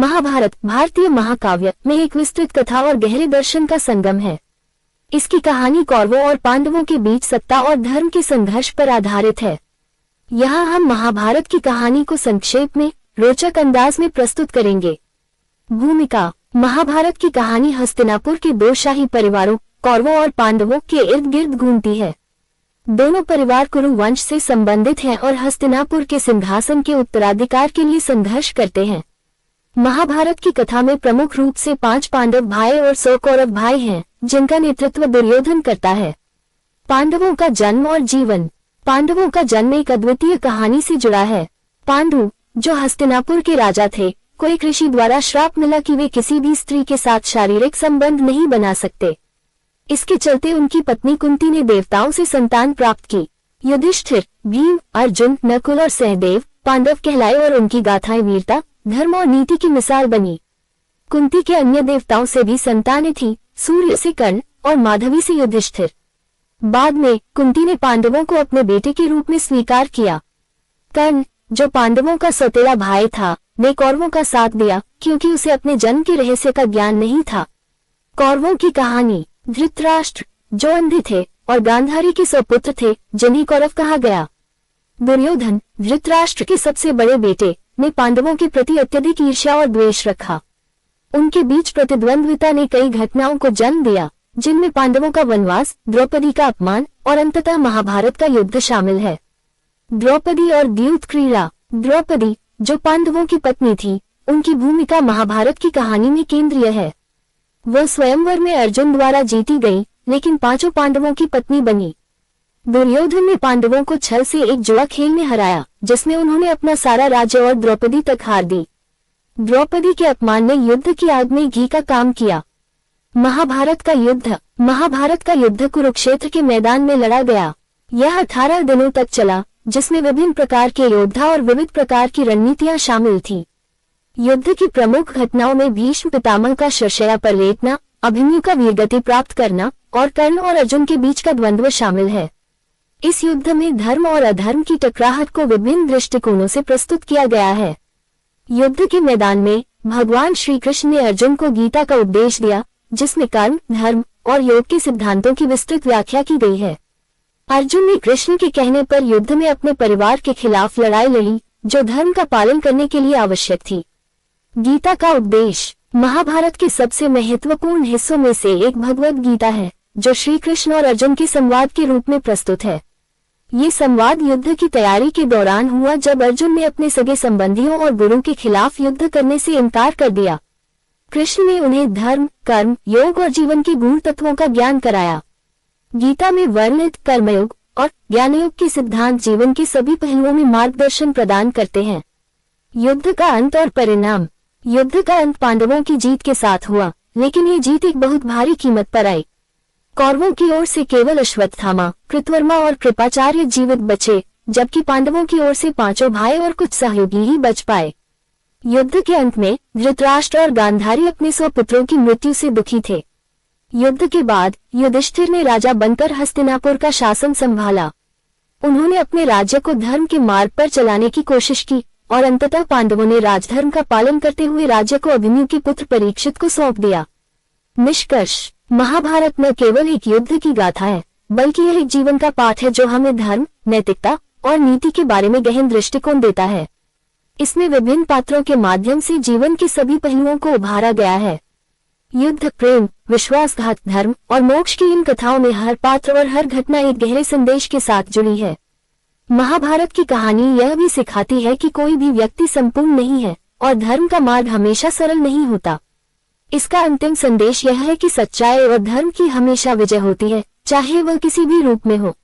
महाभारत भारतीय महाकाव्य में एक विस्तृत कथा और गहरे दर्शन का संगम है। इसकी कहानी कौरवों और पांडवों के बीच सत्ता और धर्म के संघर्ष पर आधारित है। यहाँ हम महाभारत की कहानी को संक्षेप में रोचक अंदाज में प्रस्तुत करेंगे। भूमिका: महाभारत की कहानी हस्तिनापुर के दो शाही परिवारों कौरवों और पांडवों के इर्द गिर्द घूमती है। दोनों परिवार कुरु वंश से संबंधित हैं और हस्तिनापुर के सिंहासन के उत्तराधिकार के लिए संघर्ष करते हैं। महाभारत की कथा में प्रमुख रूप से 5 पांडव भाई और 100 कौरव भाई हैं, जिनका नेतृत्व दुर्योधन करता है। पांडवों का जन्म और जीवन: पांडवों का जन्म एक अद्वितीय कहानी से जुड़ा है। पांडु, जो हस्तिनापुर के राजा थे, को एक ऋषि द्वारा श्राप मिला कि वे किसी भी स्त्री के साथ शारीरिक संबंध नहीं बना सकते। इसके चलते उनकी पत्नी कुंती ने देवताओं से संतान प्राप्त की। युधिष्ठिर, भीम, अर्जुन, नकुल और सहदेव पांडव कहलाए और उनकी गाथाएं वीरता, धर्म और नीति की मिसाल बनी। कुंती के अन्य देवताओं से भी संतानें थीं, सूर्य से कर्ण और माधवी से युधिष्ठिर। बाद में कुंती ने पांडवों को अपने बेटे के रूप में स्वीकार किया। कर्ण, जो पांडवों का सौतेला भाई था, ने कौरवों का साथ दिया क्योंकि उसे अपने जन्म के रहस्य का ज्ञान नहीं था। कौरवों की कहानी: धृतराष्ट्र, जो अंधे थे और गांधारी के सपुत्र थे, जिन्हें कौरव कहा गया। दुर्योधन, धृतराष्ट्र के सबसे बड़े बेटे, ने पांडवों के प्रति अत्यधिक ईर्ष्या और द्वेष रखा। उनके बीच प्रतिद्वंद्विता ने कई घटनाओं को जन्म दिया, जिनमें पांडवों का वनवास, द्रौपदी का अपमान और अंततः महाभारत का युद्ध शामिल है। द्रौपदी और द्यूत क्रीड़ा: द्रौपदी, जो पांडवों की पत्नी थी, उनकी भूमिका महाभारत की कहानी में केंद्रीय है। वह स्वयंवर में अर्जुन द्वारा जीती गई, लेकिन 5 पांडवों की पत्नी बनी। दुर्योधन ने पांडवों को छल से एक जुआ खेल में हराया, जिसमें उन्होंने अपना सारा राज्य और द्रौपदी तक हार दी। द्रौपदी के अपमान ने युद्ध की आग में घी का काम किया। महाभारत का युद्ध: महाभारत का युद्ध कुरुक्षेत्र के मैदान में लड़ा गया। यह 18 दिनों तक चला, जिसमें विभिन्न प्रकार के योद्धा और विविध प्रकार की रणनीतियां शामिल थीं। युद्ध की प्रमुख घटनाओं में भीष्म पितामह का शरशय्या पर लेटना, अभिमन्यु का वीरगति प्राप्त करना और कर्ण और अर्जुन के बीच का द्वंद्व शामिल है। इस युद्ध में धर्म और अधर्म की टकराहट को विभिन्न दृष्टिकोणों से प्रस्तुत किया गया है। युद्ध के मैदान में भगवान श्री कृष्ण ने अर्जुन को गीता का उपदेश दिया, जिसमें कर्म, धर्म और योग के सिद्धांतों की विस्तृत व्याख्या की गई है। अर्जुन ने कृष्ण के कहने पर युद्ध में अपने परिवार के खिलाफ लड़ाई लड़ी, जो धर्म का पालन करने के लिए आवश्यक थी। गीता का उपदेश: महाभारत के सबसे महत्वपूर्ण हिस्सों में से एक भगवद गीता है, जो श्री कृष्ण और अर्जुन के संवाद के रूप में प्रस्तुत है। ये संवाद युद्ध की तैयारी के दौरान हुआ, जब अर्जुन ने अपने सगे संबंधियों और गुरु के खिलाफ युद्ध करने से इनकार कर दिया। कृष्ण ने उन्हें धर्म, कर्म, योग और जीवन के गूढ़ तत्वों का ज्ञान कराया। गीता में वर्णित कर्मयोग और ज्ञानयोग के सिद्धांत जीवन के सभी पहलुओं में मार्गदर्शन प्रदान करते हैं। युद्ध का अंत और परिणाम: युद्ध का अंत पांडवों की जीत के साथ हुआ, लेकिन ये जीत एक बहुत भारी कीमत पर आई। कौरवों की ओर से केवल अश्वत्थामा, कृतवर्मा और कृपाचार्य जीवित बचे, जबकि पांडवों की ओर से 5 भाई और कुछ सहयोगी ही बच पाए। युद्ध के अंत में धृतराष्ट्र और गांधारी अपने 100 पुत्रों की मृत्यु से दुखी थे। युद्ध के बाद युधिष्ठिर ने राजा बनकर हस्तिनापुर का शासन संभाला। उन्होंने अपने राज्य को धर्म के मार्ग पर चलाने की कोशिश की और अंततः पांडवों ने राजधर्म का पालन करते हुए राज्य को अभिमन्यु के पुत्र परीक्षित को सौंप दिया। निष्कर्ष: महाभारत न केवल एक युद्ध की गाथा है, बल्कि यह एक जीवन का पाठ है, जो हमें धर्म, नैतिकता और नीति के बारे में गहन दृष्टिकोण देता है। इसमें विभिन्न पात्रों के माध्यम से जीवन के सभी पहलुओं को उभारा गया है। युद्ध, प्रेम, विश्वासघात, धर्म और मोक्ष की इन कथाओं में हर पात्र और हर घटना एक गहरे संदेश के साथ जुड़ी है। महाभारत की कहानी यह भी सिखाती है कि कोई भी व्यक्ति संपूर्ण नहीं है और धर्म का मार्ग हमेशा सरल नहीं होता। इसका अंतिम संदेश यह है कि सच्चाई और धर्म की हमेशा विजय होती है, चाहे वह किसी भी रूप में हो।